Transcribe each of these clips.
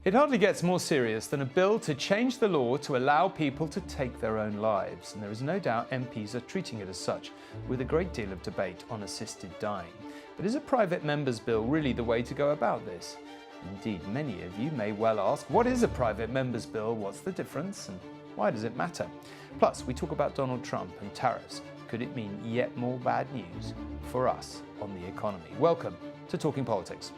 It hardly gets more serious than a bill to change the law to allow people to take their own lives, and there is no doubt MPs are treating it as such, with a great deal of debate on assisted dying. But is a private member's bill really the way to go about this? Indeed, many of you may well ask, what is a private member's bill, what's the difference, and why does it matter? Plus, we talk about Donald Trump and tariffs. Could it mean yet more bad news for us on the economy? Welcome to Talking Politics.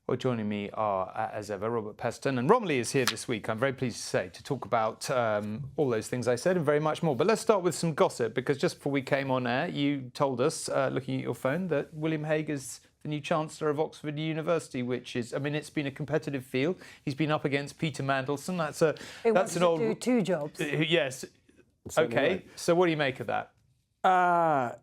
Well, joining me are, as ever, Robert Peston, and Romilly is here this week, I'm very pleased to say, to talk about all those things I said and very much more. But let's start with some gossip, because just before we came on air, you told us, looking at your phone, that William Hague is the new Chancellor of Oxford University, which is, I mean, it's been a competitive field. He's been up against Peter Mandelson. That's an old... do two jobs. Yes. OK, so what do you make of that? I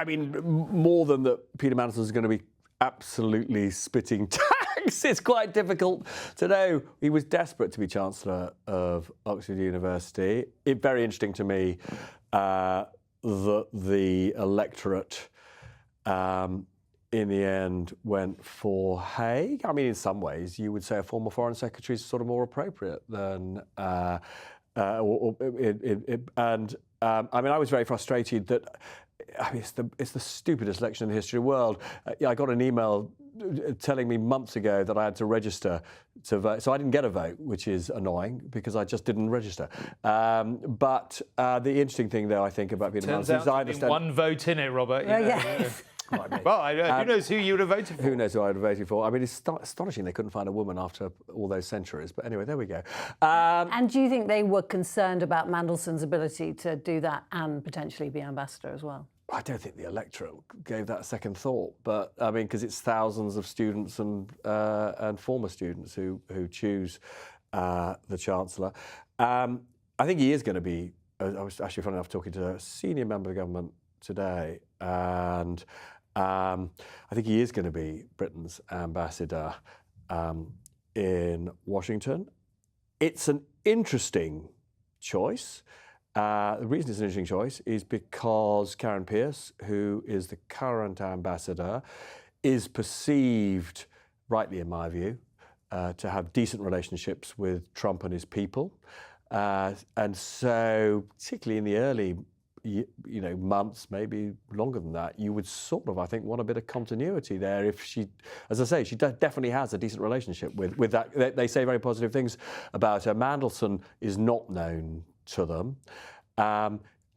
mean, more than that Peter Mandelson is going to be absolutely spitting tax. It's quite difficult to know. He was desperate to be Chancellor of Oxford University. It's very interesting to me that the electorate in the end went for Hague. I mean, in some ways, you would say a former Foreign Secretary is sort of more appropriate than... I mean, I was very frustrated that... I mean, it's the stupidest election in the history of the world. I got an email telling me months ago that I had to register to vote. So I didn't get a vote, which is annoying because I just didn't register. But the interesting thing, though, I think about Peter Mandelson is I understand... one vote in it, Robert. Yes. Well, who knows who you would have voted for? Who knows who I would have voted for? I mean, it's astonishing they couldn't find a woman after all those centuries. But anyway, there we go. And do you think they were concerned about Mandelson's ability to do that and potentially be ambassador as well? I don't think the electorate gave that a second thought, but I mean, because it's thousands of students and former students who choose the Chancellor. I think he is going to be. I was actually funny enough talking to a senior member of the government today, and I think he is going to be Britain's ambassador in Washington. It's an interesting choice. The reason it's an interesting choice is because Karen Pierce, who is the current ambassador, is perceived, rightly in my view, to have decent relationships with Trump and his people. And so, particularly in the early months, maybe longer than that, you would sort of, I think, want a bit of continuity there. If she, as I say, she definitely has a decent relationship with that. They say very positive things about her. Mandelson is not known to them.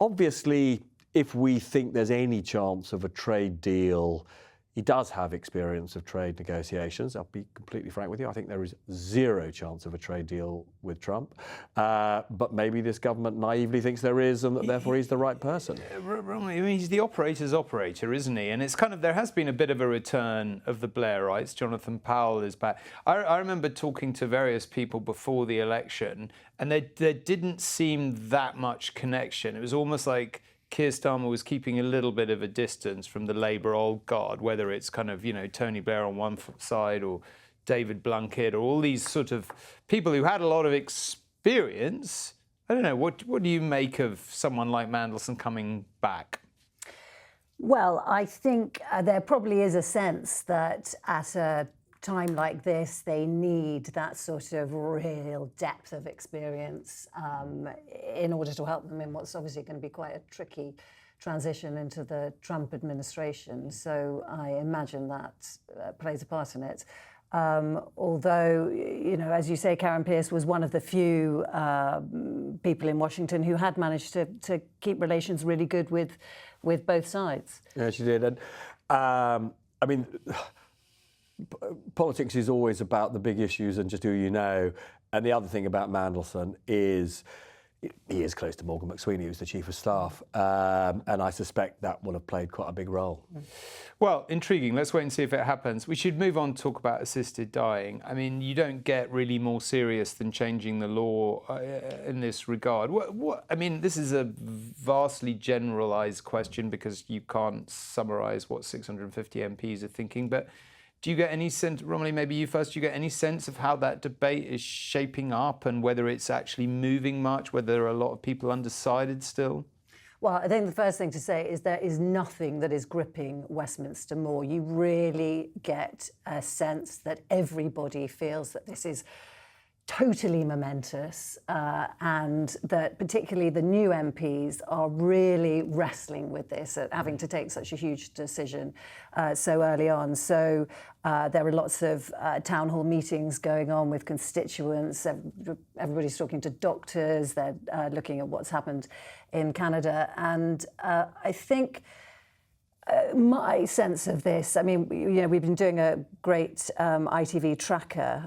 Obviously, if we think there's any chance of a trade deal, he does have experience of trade negotiations. I'll be completely frank with you. I think there is zero chance of a trade deal with Trump. But maybe this government naively thinks there is, and that therefore he's the right person. I mean, he's the operator's operator, isn't he? And it's kind of, there has been a bit of a return of the Blairites. Jonathan Powell is back. I remember talking to various people before the election, and there didn't seem that much connection. It was almost like Keir Starmer was keeping a little bit of a distance from the Labour old guard, whether it's kind of, Tony Blair on one side or David Blunkett or all these sort of people who had a lot of experience. I don't know, what do you make of someone like Mandelson coming back? Well, I think there probably is a sense that at a time like this, they need that sort of real depth of experience in order to help them in what's obviously going to be quite a tricky transition into the Trump administration. So I imagine that plays a part in it. Although, as you say, Karen Pierce was one of the few people in Washington who had managed to keep relations really good with both sides. Yeah, she did. And I mean, politics is always about the big issues and just who you know. And the other thing about Mandelson is he is close to Morgan McSweeney, who's the Chief of Staff, and I suspect that will have played quite a big role. Well, intriguing. Let's wait and see if it happens. We should move on to talk about assisted dying. I mean, you don't get really more serious than changing the law in this regard. I mean, this is a vastly generalised question because you can't summarise what 650 MPs are thinking, but Do you get any sense, Romilly, maybe you first, do you get any sense of how that debate is shaping up and whether it's actually moving much, whether there are a lot of people undecided still? Well, I think the first thing to say is there is nothing that is gripping Westminster more. You really get a sense that everybody feels that this is totally momentous, and that particularly the new MPs are really wrestling with this, at having to take such a huge decision so early on. So there are lots of town hall meetings going on with constituents. Everybody's talking to doctors. They're looking at what's happened in Canada. And I think my sense of this, I mean, we've been doing a great ITV tracker.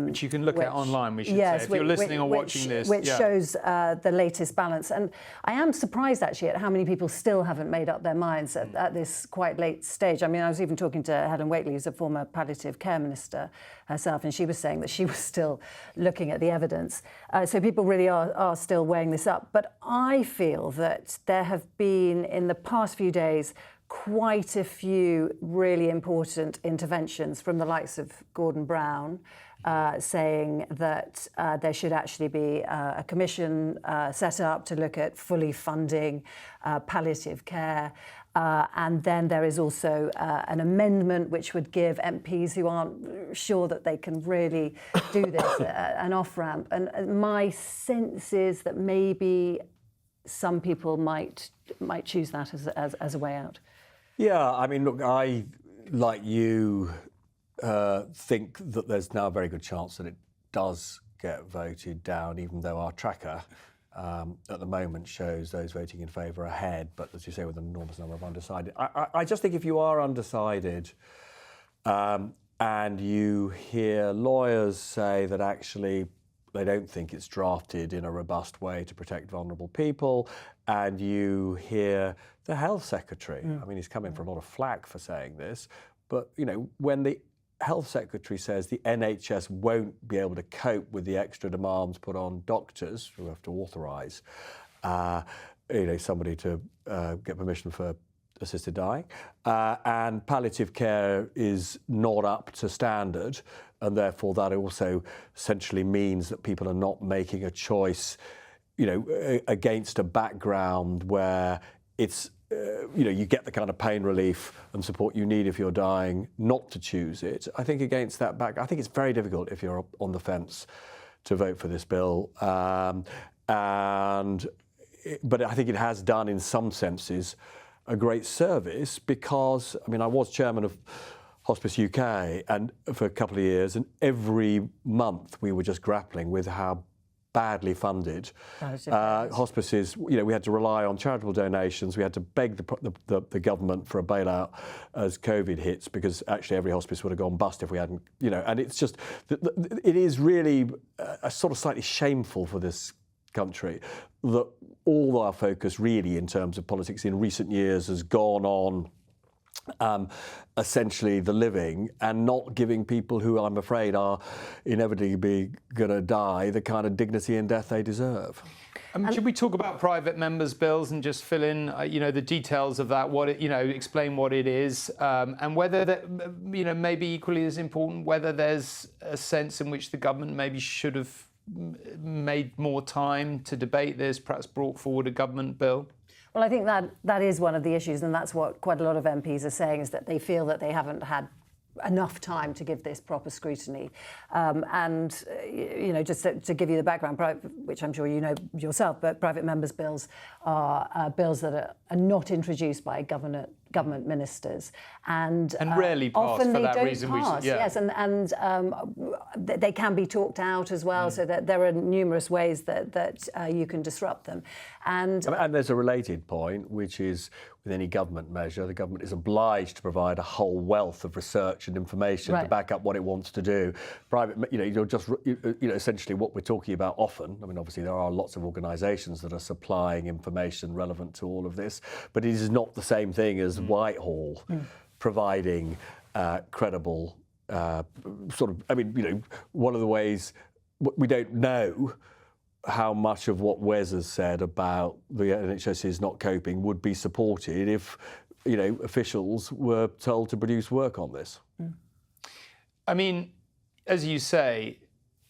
Which you can look at online, we should say, if you're listening or watching this. Which shows the latest balance. And I am surprised, actually, at how many people still haven't made up their minds at this quite late stage. I mean, I was even talking to Helen Whately, who's a former palliative care minister herself, and she was saying that she was still looking at the evidence. So people really are still weighing this up. But I feel that there have been, in the past few days, quite a few really important interventions from the likes of Gordon Brown, saying that there should actually be a commission set up to look at fully funding palliative care. And then there is also an amendment which would give MPs who aren't sure that they can really do this an off-ramp. And my sense is that maybe some people might choose that as a way out. Yeah, I mean, look, I, like you, think that there's now a very good chance that it does get voted down, even though our tracker at the moment shows those voting in favour ahead, but as you say, with an enormous number of undecided. I just think if you are undecided and you hear lawyers say that actually they don't think it's drafted in a robust way to protect vulnerable people, and you hear the health secretary, I mean, he's coming for a lot of flack for saying this, but, when the health secretary says the NHS won't be able to cope with the extra demands put on doctors who have to authorise, somebody to get permission for assisted dying, and palliative care is not up to standard, and therefore that also essentially means that people are not making a choice, against a background where it's, you get the kind of pain relief and support you need if you're dying, not to choose it. I think against that I think it's very difficult if you're on the fence to vote for this bill. But I think it has done, in some senses, a great service because, I mean, I was chairman of Hospice UK and for a couple of years, and every month we were just grappling with how badly funded hospices. We had to rely on charitable donations. We had to beg the government for a bailout as COVID hits, because actually every hospice would have gone bust if we hadn't. And it's just, it is really a sort of slightly shameful for this country that all our focus really in terms of politics in recent years has gone on essentially the living and not giving people who I'm afraid are inevitably going to die the kind of dignity in death they deserve. Should we talk about private members' bills and just fill in, the details of that? Explain what it is, and whether that, maybe equally as important, whether there's a sense in which the government maybe should have made more time to debate this, perhaps brought forward a government bill. Well, I think that is one of the issues, and that's what quite a lot of MPs are saying, is that they feel that they haven't had enough time to give this proper scrutiny. Just to give you the background, which I'm sure you know yourself, but private members' bills are bills that are not introduced by government ministers, and rarely pass often for they that don't reason. Pass. Yes, and they can be talked out as well, so that there are numerous ways that you can disrupt them. And there's a related point, which is with any government measure, the government is obliged to provide a whole wealth of research and information to back up what it wants to do. Private, essentially what we're talking about often. I mean, obviously there are lots of organisations that are supplying information relevant to all of this, but it is not the same thing as Whitehall providing credible one of the ways we don't know how much of what Wes has said about the NHS is not coping would be supported if, officials were told to produce work on this. I mean, as you say,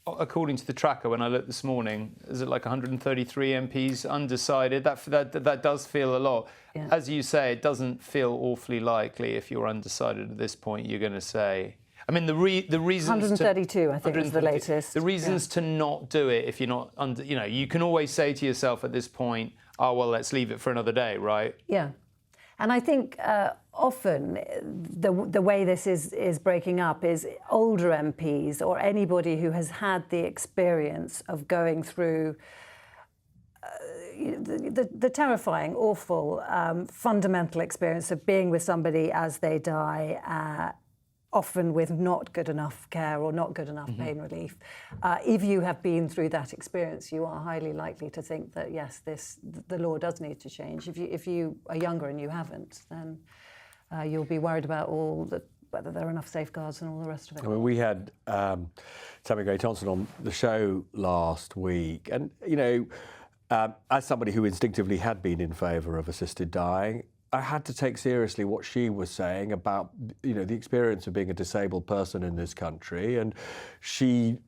according to the tracker, when I looked this morning, is it like 133 MPs undecided? That does feel a lot. Yeah. As you say, it doesn't feel awfully likely if you're undecided at this point, you're going to say... I mean, the reasons 132, I think, is the latest. The reasons to not do it if you're not under... You know, you can always say to yourself at this point, oh, well, let's leave it for another day, right? Yeah. And I think often the way this is breaking up is older MPs or anybody who has had the experience of going through the terrifying, awful, fundamental experience of being with somebody as they die, often with not good enough care or not good enough pain relief. If you have been through that experience, you are highly likely to think that, yes, the law does need to change. If you are younger and you haven't, then you'll be worried about whether there are enough safeguards and all the rest of it. I mean, we had Tammy Gray-Thompson on the show last week, and, you know, as somebody who instinctively had been in favour of assisted dying, I had to take seriously what she was saying about, you know, the experience of being a disabled person in this country, and she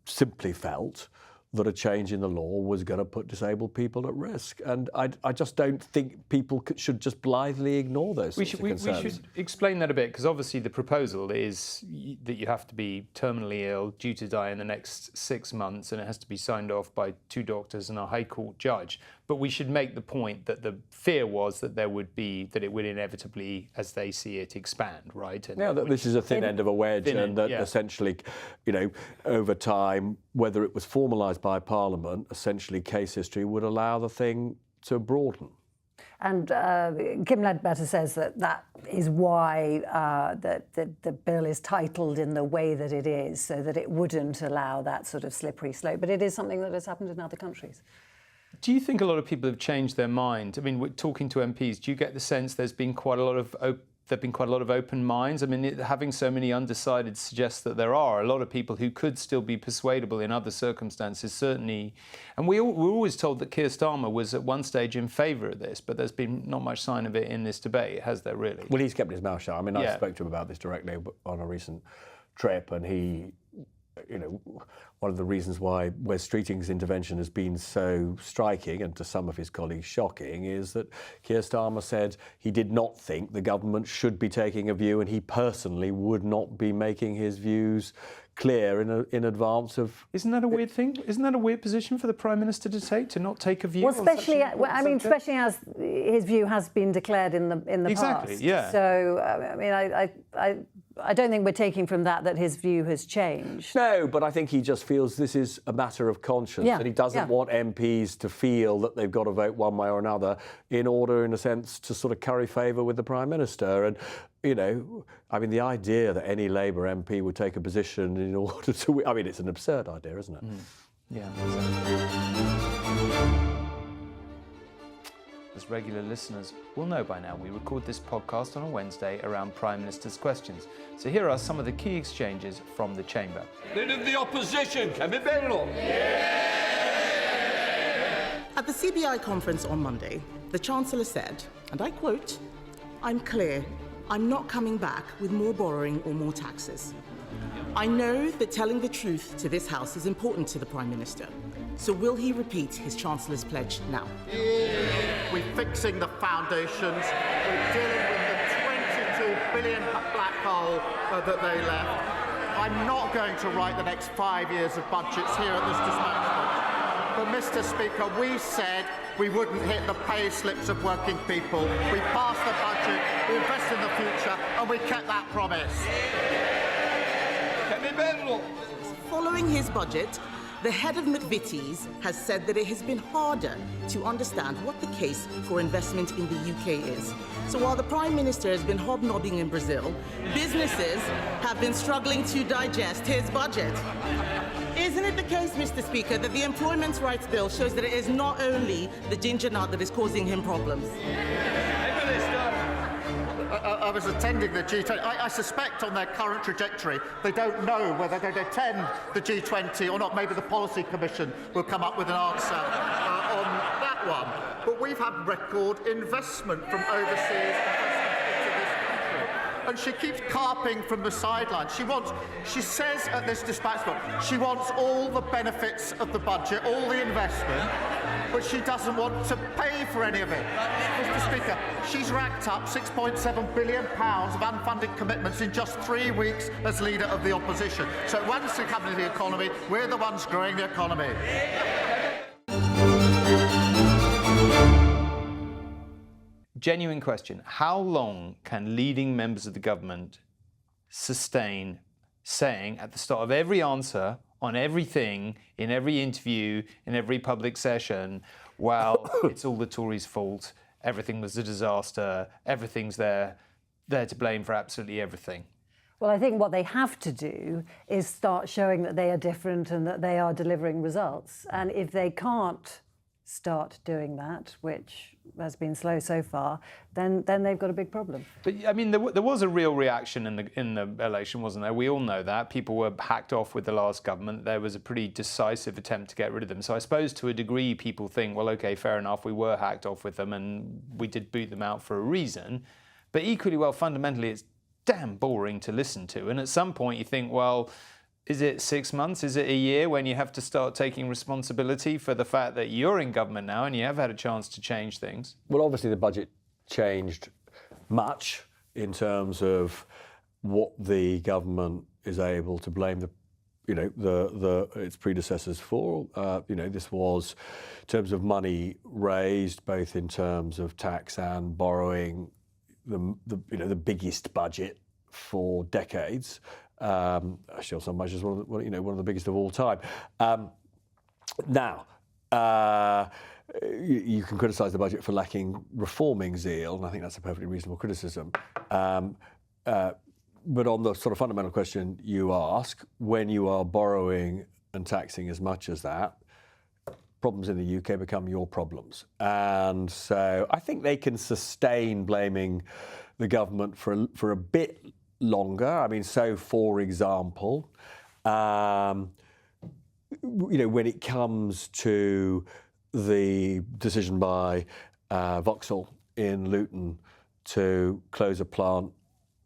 simply felt that a change in the law was going to put disabled people at risk. And I just don't think people should just blithely ignore those sorts of concerns. We should explain that a bit, because obviously the proposal is that you have to be terminally ill, due to die in the next 6 months, and it has to be signed off by 2 doctors and a High Court judge. But we should make the point that the fear was that it would inevitably, as they see it, expand, right? And now that this is a thin end of a wedge, and that essentially, you know, over time, whether it was formalised by Parliament, essentially case history would allow the thing to broaden. And Kim Ledbetter says that is why the bill is titled in the way that it is, so that it wouldn't allow that sort of slippery slope. But it is something that has happened in other countries. Do you think a lot of people have changed their mind? I mean, we're talking to MPs, do you get the sense there's been quite a lot of open minds? I mean, having so many undecided suggests that there are a lot of people who could still be persuadable in other circumstances, certainly. And we're always told that Keir Starmer was at one stage in favour of this, but there's been not much sign of it in this debate, has there really? Well, he's kept his mouth shut. I mean, I spoke to him about this directly on a recent trip, and he, you know, one of the reasons why Wes Streeting's intervention has been so striking, and to some of his colleagues shocking, is that Keir Starmer said he did not think the government should be taking a view, and he personally would not be making his views clear in advance of... Isn't that a weird thing? Isn't that a weird position for the Prime Minister to take, to not take a view? Well, especially, especially as his view has been declared in the past. Exactly, yeah. So, I mean, I don't think we're taking from that his view has changed. No, but I think he just feels this is a matter of conscience, and he doesn't want MPs to feel that they've got to vote one way or another in order, in a sense, to sort of curry favour with the Prime Minister. And, you know, I mean, the idea that any Labour MP would take a position in order to... I mean, it's an absurd idea, isn't it? Yeah, exactly. As regular listeners will know by now, we record this podcast on a Wednesday around Prime Minister's questions. So here are some of the key exchanges from the Chamber. Leader of the Opposition, Kemi Bello. At the CBI conference on Monday, the Chancellor said, and I quote, "I'm clear, I'm not coming back with more borrowing or more taxes. I know that telling the truth to this House is important to the Prime Minister. So will he repeat his Chancellor's pledge now?" We're fixing the foundations. We're dealing with the 22 billion black hole that they left. I'm not going to write the next 5 years of budgets here at this dismantlement. But, Mr. Speaker, we said we wouldn't hit the pay slips of working people. We passed the budget, we invest in the future, and we kept that promise. Following his budget, the head of McVitie's has said that it has been harder to understand what the case for investment in the UK is. So while the Prime Minister has been hobnobbing in Brazil, businesses have been struggling to digest his budget. Isn't it the case, Mr. Speaker, that the Employment Rights Bill shows that it is not only the ginger nut that is causing him problems? I was attending the G20. I suspect on their current trajectory, they don't know whether they're going to attend the G20 or not. Maybe the Policy Commission will come up with an answer on that one. But we've had record investment from overseas investment into this country. and she keeps carping from the sidelines. She says at this dispatch book, she wants all the benefits of the budget, all the investment, but she doesn't want to pay for any of it. Mr. Speaker, she's racked up £6.7 billion of unfunded commitments in just 3 weeks as leader of the opposition. So once it comes to the economy, we're the ones growing the economy. Genuine question. How long can leading members of the government sustain saying at the start of every answer on everything, in every interview, in every public session, well, it's all the Tories' fault, everything was a disaster, everything's they're to blame for absolutely everything? Well, I think what they have to do is start showing that they are different and that they are delivering results. And if they can't start doing that, which has been slow so far, then they've got a big problem. But I mean, there was a real reaction in the election, wasn't there? We all know that. People were hacked off with the last government. There was a pretty decisive attempt to get rid of them. So I suppose to a degree people think, well, OK, fair enough, we were hacked off with them and we did boot them out for a reason. But equally well, fundamentally, it's damn boring to listen to. And at some point you think, well, is it 6 months? Is it a year when you have to start taking responsibility for the fact that you're in government now and you have had a chance to change things? Well, obviously the budget changed much in terms of what the government is able to blame its predecessors for. This was, in terms of money raised, both in terms of tax and borrowing, the biggest budget for decades. Actually, on some measures, one of the biggest of all time. Now, you can criticise the budget for lacking reforming zeal, and I think that's a perfectly reasonable criticism. But on the sort of fundamental question you ask, when you are borrowing and taxing as much as that, problems in the UK become your problems. And so I think they can sustain blaming the government for a bit longer. I mean, so for example, when it comes to the decision by Vauxhall in Luton to close a plant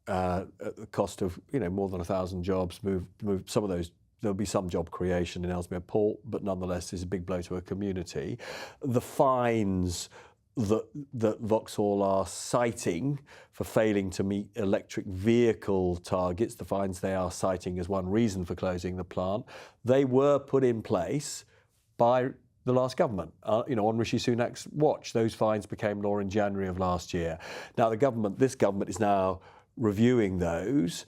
at the cost of more than 1,000 jobs, move some of those. There'll be some job creation in Ellesmere Port, but nonetheless, it's a big blow to a community. The fines that Vauxhall are citing for failing to meet electric vehicle targets, the fines they are citing as one reason for closing the plant, they were put in place by the last government. On Rishi Sunak's watch, those fines became law in January of last year. Now, this government is now reviewing those,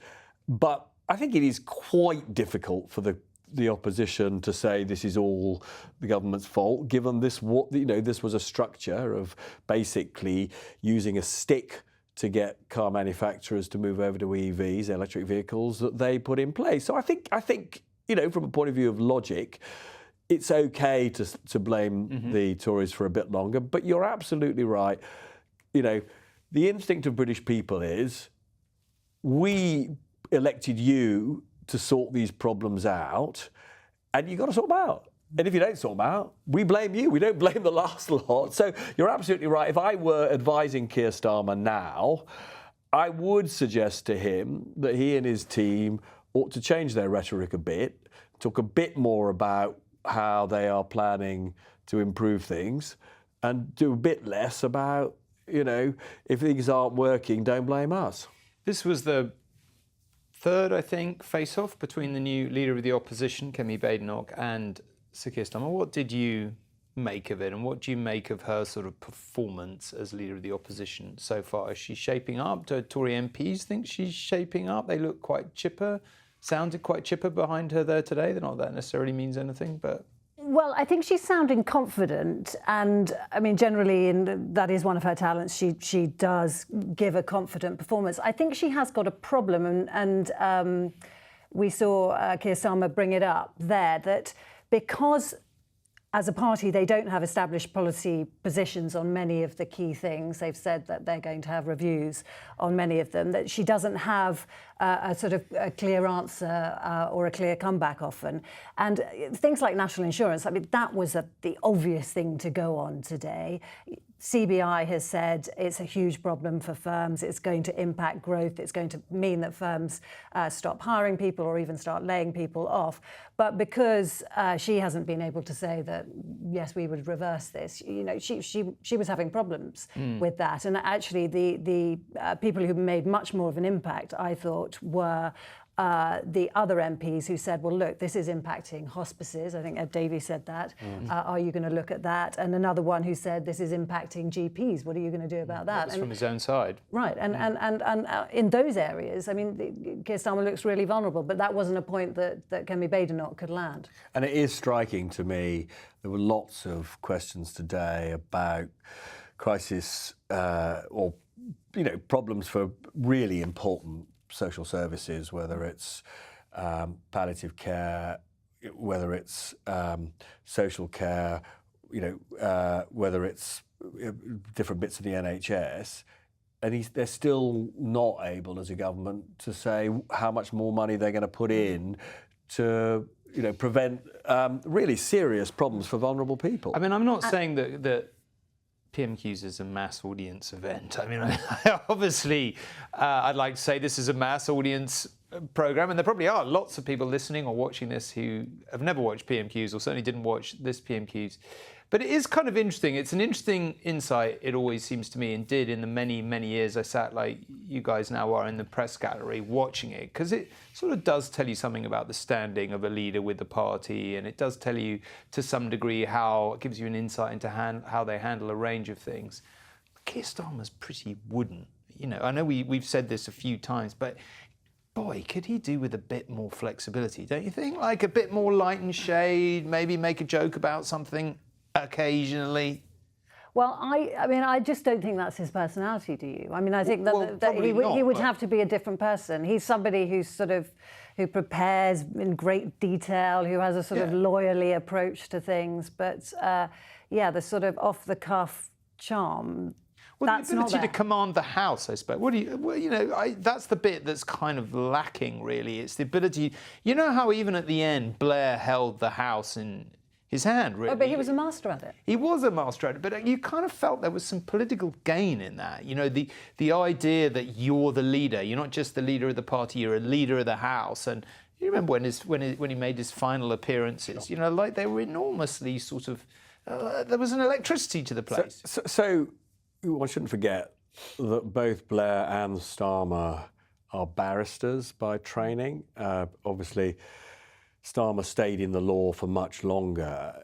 but I think it is quite difficult for the opposition to say this is all the government's fault, given this was a structure of basically using a stick to get car manufacturers to move over to EVs, electric vehicles, that they put in place. So I think from a point of view of logic, it's okay to blame the Tories for a bit longer. But you're absolutely right. The instinct of British people is, we elected you to sort these problems out, and you've got to sort them out. And if you don't sort them out, we blame you. We don't blame the last lot. So you're absolutely right. If I were advising Keir Starmer now, I would suggest to him that he and his team ought to change their rhetoric a bit, talk a bit more about how they are planning to improve things, and do a bit less about, if things aren't working, don't blame us. This was the third, I think, face-off between the new leader of the opposition, Kemi Badenoch, and Sir Keir Starmer. What did you make of it, and what do you make of her sort of performance as leader of the opposition so far? Is she shaping up? Do Tory MPs think she's shaping up? They look quite chipper, sounded quite chipper behind her there today. Not that necessarily means anything, but... Well, I think she's sounding confident, and I mean, generally, that is one of her talents. She does give a confident performance. I think she has got a problem, and we saw Keir Starmer bring it up there, that because as a party they don't have established policy positions on many of the key things. They've said that they're going to have reviews on many of them, that she doesn't have a sort of a clear answer or a clear comeback often. And things like national insurance, I mean, that was the obvious thing to go on today. CBI has said it's a huge problem for firms. It's going to impact growth. It's going to mean that firms stop hiring people or even start laying people off. But because she hasn't been able to say that, yes, we would reverse this, you know, she was having problems with that. And actually, the people who made much more of an impact, I thought, were the other MPs who said, well, look, this is impacting hospices. I think Ed Davies said that. Are you going to look at that? And another one who said, this is impacting GPs. What are you going to do about that? That's from his own side. Right. And in those areas, I mean, Keir Starmer looks really vulnerable, but that wasn't a point that Kemi Badenoch could land. And it is striking to me, there were lots of questions today about crisis or, you know, problems for really important social services, whether it's palliative care, whether it's social care, you know, whether it's different bits of the NHS, and they're still not able, as a government, to say how much more money they're going to put in to, you know, prevent really serious problems for vulnerable people. I mean, I'm not saying that PMQs is a mass audience event. I mean, obviously, I'd like to say this is a mass audience program, and there probably are lots of people listening or watching this who have never watched PMQs or certainly didn't watch this PMQs. But it is kind of interesting. It's an interesting insight, it always seems to me, and did in the many, many years I sat, like you guys now are, in the press gallery watching it, because it sort of does tell you something about the standing of a leader with the party, and it does tell you, to some degree, how it gives you an insight into how they handle a range of things. But Keir Starmer's pretty wooden. You know, I know we've said this a few times, but boy, could he do with a bit more flexibility, don't you think? Like a bit more light and shade, maybe make a joke about something occasionally. Well, I mean, I just don't think that's his personality, do you? I mean, I think that he would have to be a different person. He's somebody who prepares in great detail, who has a sort of lawyerly approach to things. But the sort of off-the-cuff charm, well, that's the ability not there. to command the House, I suppose. That's the bit that's kind of lacking, really. It's the ability. You know how even at the end, Blair held the House in his hand, really. Oh, but he was a master at it. He was a master at it, but you kind of felt there was some political gain in that. You know, the idea that you're the leader. You're not just the leader of the party. You're a leader of the House. And you remember when he made his final appearances. You know, like they were enormously sort of. There was an electricity to the place. So one shouldn't forget that both Blair and Starmer are barristers by training. Obviously, Starmer stayed in the law for much longer.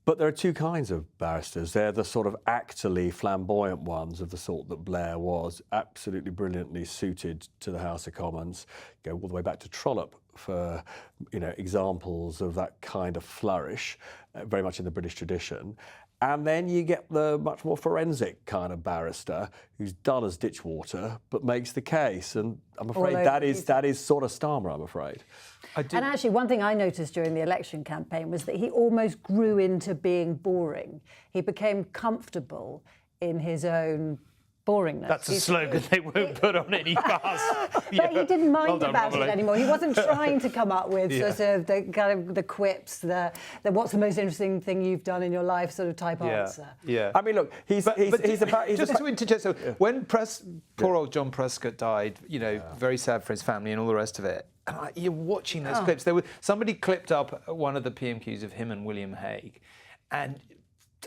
But there are two kinds of barristers. They're the sort of actorly flamboyant ones of the sort that Blair was, absolutely brilliantly suited to the House of Commons. Go all the way back to Trollope for, you know, examples of that kind of flourish, very much in the British tradition. And then you get the much more forensic kind of barrister who's dull as ditchwater but makes the case. And I'm afraid that is sort of Starmer, I'm afraid. And actually, one thing I noticed during the election campaign was that he almost grew into being boring. He became comfortable in his own boringness. That's a slogan they won't put on any bus. But he didn't mind about Romilly. it anymore. He wasn't trying to come up with sort of the kind of the quips, the what's the most interesting thing you've done in your life sort of type answer. Yeah. I mean, look, he's to interject. So when poor old John Prescott died, you know, very sad for his family and all the rest of it. And you're watching those clips. Somebody clipped up one of the PMQs of him and William Hague, and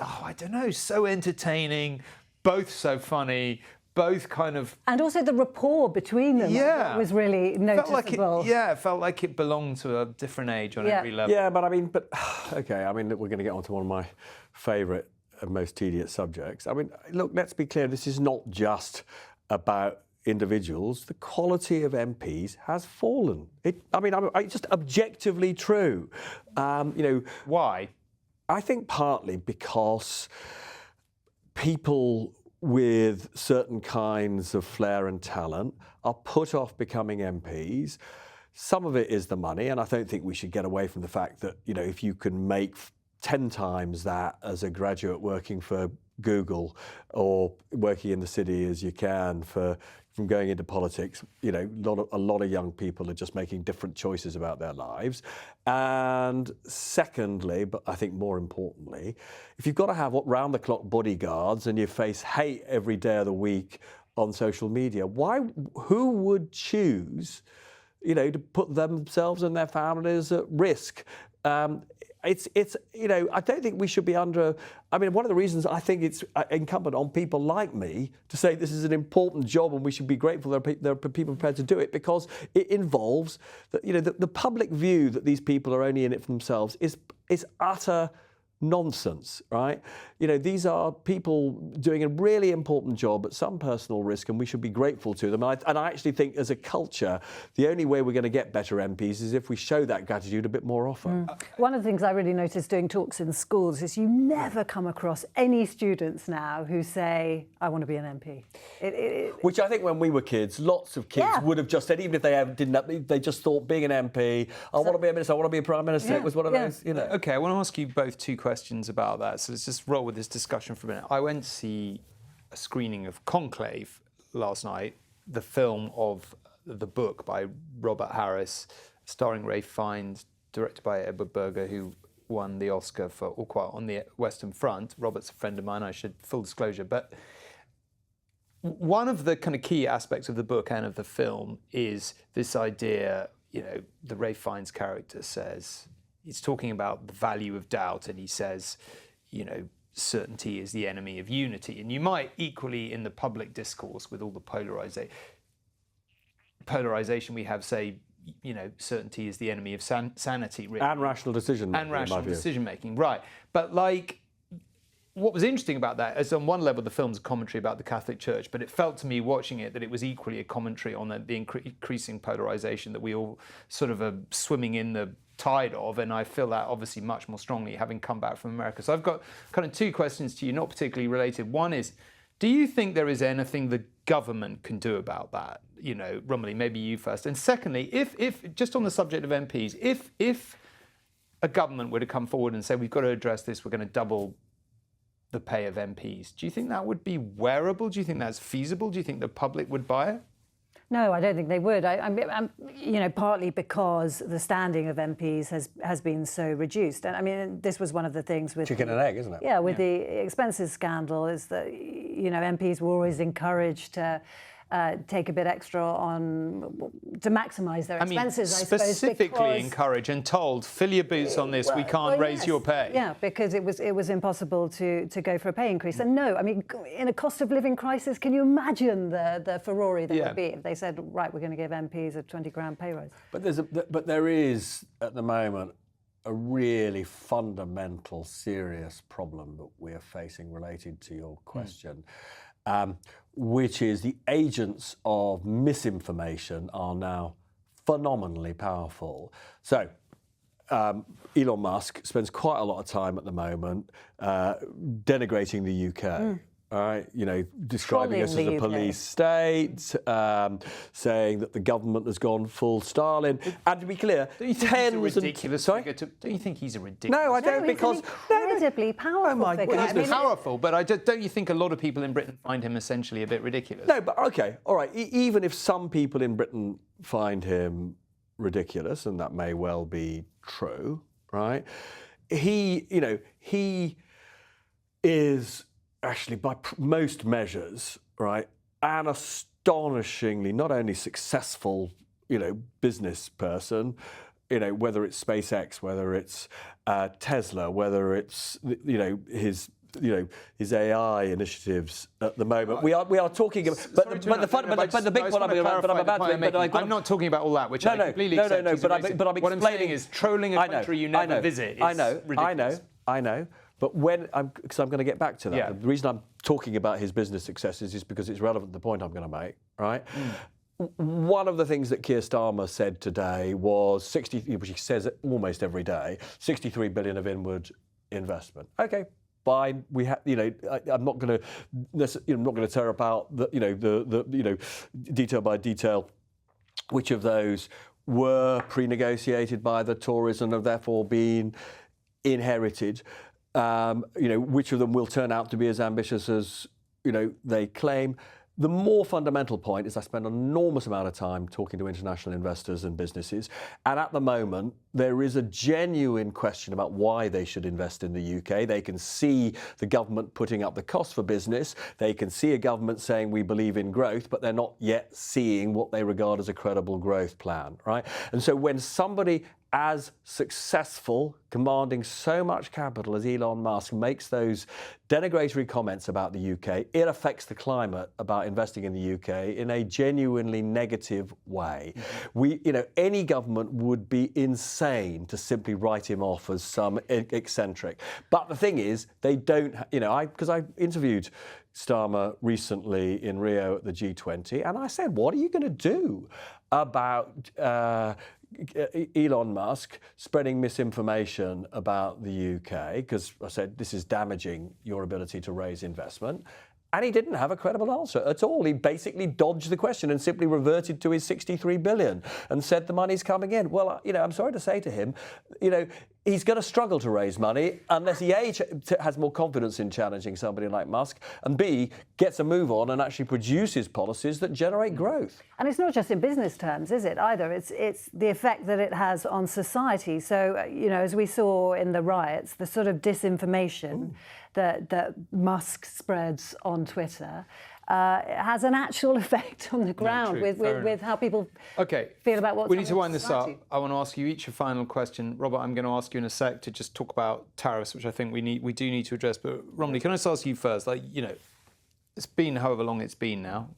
I don't know, so entertaining. Both so funny, both kind of... And also the rapport between them was really noticeable. It felt like it belonged to a different age on every level. Yeah, but okay, I mean, we're going to get on to one of my favourite and most tedious subjects. I mean, look, let's be clear, this is not just about individuals. The quality of MPs has fallen. It's just objectively true. Why? I think partly because people with certain kinds of flair and talent are put off becoming MPs. Some of it is the money, and I don't think we should get away from the fact that, you know, if you can make 10 times that as a graduate working for Google or working in the city as you can from going into politics. You know, a lot of young people are just making different choices about their lives. And secondly, but I think more importantly, if you've got to have round-the-clock bodyguards and you face hate every day of the week on social media, who would choose, you know, to put themselves and their families at risk? It's you know, I don't think we should be under. I mean, one of the reasons I think it's incumbent on people like me to say this is an important job and we should be grateful there are people prepared to do it, because it involves that, you know, the public view that these people are only in it for themselves is utter nonsense, right? You know, these are people doing a really important job at some personal risk, and we should be grateful to them. And I actually think, as a culture, the only way we're going to get better MPs is if we show that gratitude a bit more often. One of the things I really noticed doing talks in schools is you never come across any students now who say, I want to be an MP. Which I think when we were kids, lots of kids would have just said, even if they just thought being an MP, I want to be a minister, I want to be a Prime Minister. It was one of those, you know. Okay, I want to ask you both two questions about that. So let's just roll with this discussion for a minute. I went to see a screening of Conclave last night, the film of the book by Robert Harris, starring Ralph Fiennes, directed by Edward Berger, who won the Oscar for All Quiet on the Western Front. Robert's a friend of mine, I should, full disclosure. But one of the kind of key aspects of the book and of the film is this idea, you know, the Ralph Fiennes character says, he's talking about the value of doubt, and he says, you know, certainty is the enemy of unity. And you might equally, in the public discourse, with all the polarization we have, say, you know, certainty is the enemy of sanity. Really. And rational decision making. And rational decision making, right. But like, what was interesting about that is, on one level, the film's a commentary about the Catholic Church, but it felt to me watching it that it was equally a commentary on the increasing polarization that we all sort of are swimming in the tide of, and I feel that obviously much more strongly having come back from America. So I've got kind of two questions to you, not particularly related. One is, do you think there is anything the government can do about that? You know, Romilly, maybe you first. And secondly, if just on the subject of MPs, if a government were to come forward and say, we've got to address this, we're going to double the pay of MPs, do you think that would be wearable? Do you think that's feasible? Do you think the public would buy it? No, I don't think they would. I'm, you know, partly because the standing of MPs has been so reduced. And I mean, this was one of the things with chicken and egg, isn't it? Yeah, with the expenses scandal, is that, you know, MPs were always encouraged to take a bit extra on to maximise their expenses. I suppose, specifically encouraged and told, fill your boots on this. We can't raise your pay. Yeah, because it was impossible to go for a pay increase. And no, I mean, in a cost of living crisis, can you imagine the furore that would be if they said, right, we're going to give MPs a 20 grand pay rise? But there is at the moment a really fundamental, serious problem that we are facing related to your question. Which is the agents of misinformation are now phenomenally powerful. So Elon Musk spends quite a lot of time at the moment denigrating the UK. All right, you know, describing us as a police state, saying that the government has gone full Stalin. And to be clear, don't you think he's a ridiculous figure? Don't you think he's a ridiculous? No, I don't, because incredibly powerful figure. Well, he's powerful, but don't you think a lot of people in Britain find him essentially a bit ridiculous? No, but okay, all right. Even if some people in Britain find him ridiculous, and that may well be true, right? He is actually, by most measures, right, an astonishingly not only successful, you know, business person, you know, whether it's SpaceX, whether it's Tesla, whether it's, you know, his AI initiatives at the moment. We are talking about, but the big point I'm about to make. I'm not talking about all that, which I completely accept. No. But I'm explaining. What I'm saying is trolling a country you never visit is ridiculous. I know. But because I'm going to get back to that. Yeah. The reason I'm talking about his business successes is because it's relevant to the point I'm going to make, right? One of the things that Keir Starmer said today was which he says almost every day, 63 billion of inward investment. Okay, fine. We have, you know, I'm not going to tear apart the detail by detail which of those were pre-negotiated by the Tories and have therefore been inherited, which of them will turn out to be as ambitious as they claim. The more fundamental point is I spend an enormous amount of time talking to international investors and businesses, and at the moment there is a genuine question about why they should invest in the UK. They can see the government putting up the cost for business. They can see a government saying we believe in growth, but they're not yet seeing what they regard as a credible growth plan, right? And so when somebody as successful, commanding so much capital as Elon Musk makes those denigratory comments about the UK, it affects the climate about investing in the UK in a genuinely negative way. Any government would be insane to simply write him off as some eccentric. But the thing is, they don't, because I interviewed Starmer recently in Rio at the G20, and I said, what are you going to do about Elon Musk spreading misinformation about the UK? Because I said, this is damaging your ability to raise investment. And he didn't have a credible answer at all. He basically dodged the question and simply reverted to his 63 billion and said the money's coming in. Well, I'm sorry to say to him, he's going to struggle to raise money unless he A, has more confidence in challenging somebody like Musk, and B, gets a move on and actually produces policies that generate growth. And it's not just in business terms, is it, either? It's the effect that it has on society. So, as we saw in the riots, the sort of disinformation that Musk spreads on Twitter has an actual effect on the ground with how people feel about what's we need to wind society. this up. I want to ask you each a final question. Robert, I'm going to ask you in a sec to just talk about tariffs, which I think we do need to address. But Romilly, can I just ask you first? It's been however long it's been now,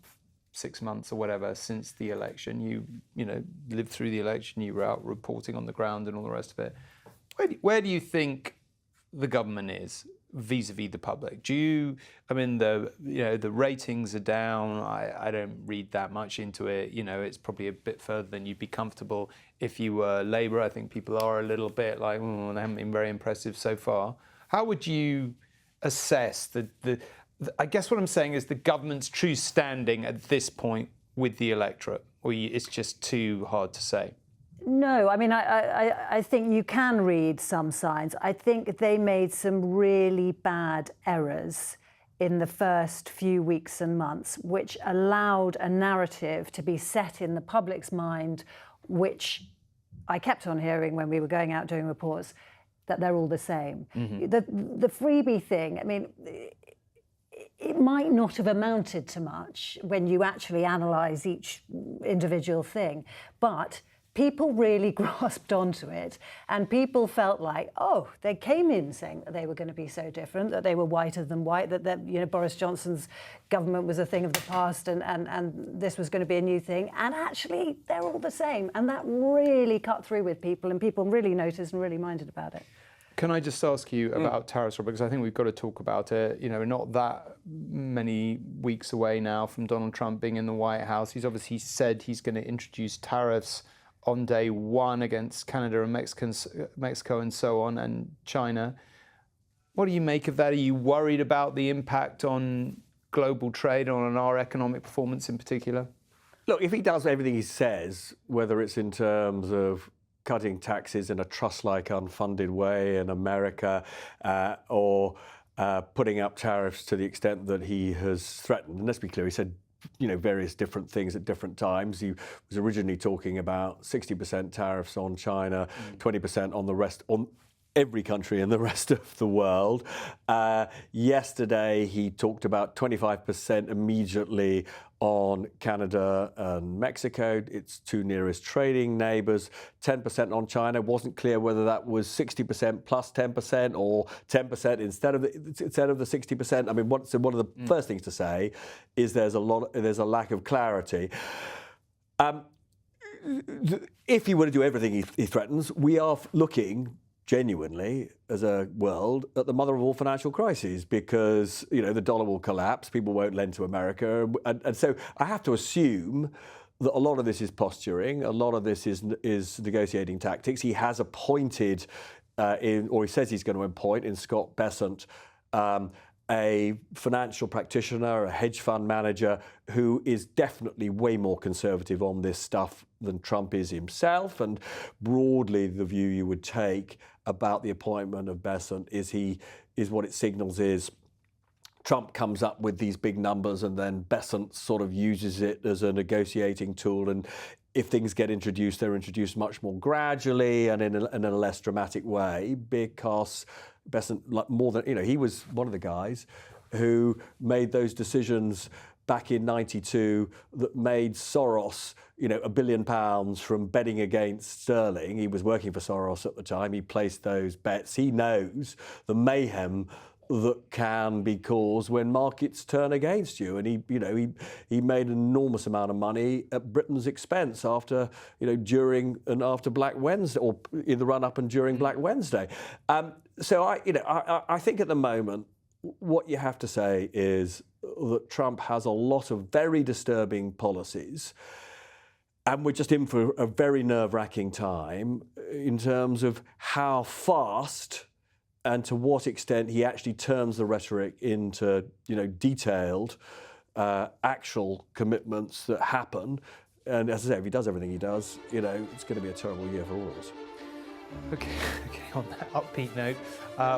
6 months or whatever since the election. You lived through the election. You were out reporting on the ground and all the rest of it. Where do you think the government is vis-a-vis the public? The ratings are down. I don't read that much into it. It's probably a bit further than you'd be comfortable if you were Labour. I think people are a little bit like, they haven't been very impressive so far. How would you assess I guess what I'm saying is the government's true standing at this point with the electorate, or it's just too hard to say? No, I think you can read some signs. I think they made some really bad errors in the first few weeks and months, which allowed a narrative to be set in the public's mind, which I kept on hearing when we were going out doing reports, that they're all the same. Mm-hmm. The freebie thing, it might not have amounted to much when you actually analyse each individual thing, but people really grasped onto it, and people felt like, they came in saying that they were going to be so different, that they were whiter than white, that Boris Johnson's government was a thing of the past, and this was going to be a new thing, and actually they're all the same, and that really cut through with people, and people really noticed and really minded about it. Can I just ask you about tariffs, Robert? Because I think we've got to talk about it. We're not that many weeks away now from Donald Trump being in the White House. He's obviously said he's going to introduce tariffs on day one against Canada and Mexico and so on, and China. What do you make of that? Are you worried about the impact on global trade, on our economic performance in particular? Look, if he does everything he says, whether it's in terms of cutting taxes in a trust-like unfunded way in America or putting up tariffs to the extent that he has threatened, and let's be clear, he said various different things at different times. He was originally talking about 60% tariffs on China, 20% on the rest, on every country in the rest of the world. Yesterday, he talked about 25% immediately on Canada and Mexico, its two nearest trading neighbours, 10% on China. Wasn't clear whether that was 60% plus 10% or 10% instead of the 60%. So one of the first things to say is there's a lack of clarity. If he were to do everything he threatens, we are looking genuinely, as a world, at the mother of all financial crises, because the dollar will collapse, people won't lend to America, and so I have to assume that a lot of this is posturing, a lot of this is negotiating tactics. He has appointed, or he says he's going to appoint in Scott Bessent, a financial practitioner, a hedge fund manager who is definitely way more conservative on this stuff than Trump is himself. And broadly, the view you would take about the appointment of Peston is what it signals is Trump comes up with these big numbers and then Peston sort of uses it as a negotiating tool. And if things get introduced, they're introduced much more gradually and in a less dramatic way, because Peston, like more than, he was one of the guys who made those decisions back in '92 that made Soros, £1 billion from betting against sterling. He was working for Soros at the time. He placed those bets. He knows the mayhem that can be caused when markets turn against you. And he made an enormous amount of money at Britain's expense after, during and after Black Wednesday, or in the run up and during Black Wednesday. So I think at the moment, what you have to say is that Trump has a lot of very disturbing policies, and we're just in for a very nerve-wracking time in terms of how fast and to what extent he actually turns the rhetoric into, detailed, actual commitments that happen. And as I say, if he does everything he does, it's going to be a terrible year for all of us. Okay, on that upbeat note,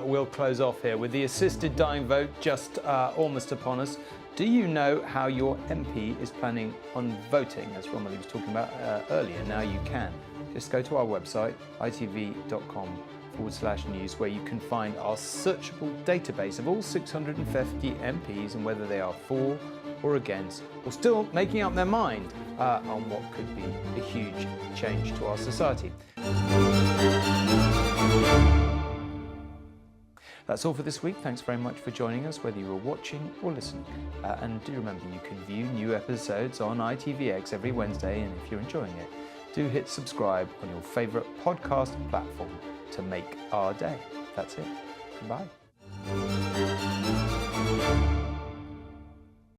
we'll close off here with the assisted dying vote just almost upon us. Do you know how your MP is planning on voting, as Romilly was talking about earlier? Now you can. Just go to our website, itv.com/news, where you can find our searchable database of all 650 MPs and whether they are for or against, or still making up their mind on what could be a huge change to our society. That's all for this week. Thanks very much for joining us, whether you were watching or listening. And do remember, you can view new episodes on ITVX every Wednesday, and if you're enjoying it, do hit subscribe on your favourite podcast platform to make our day. That's it. Goodbye.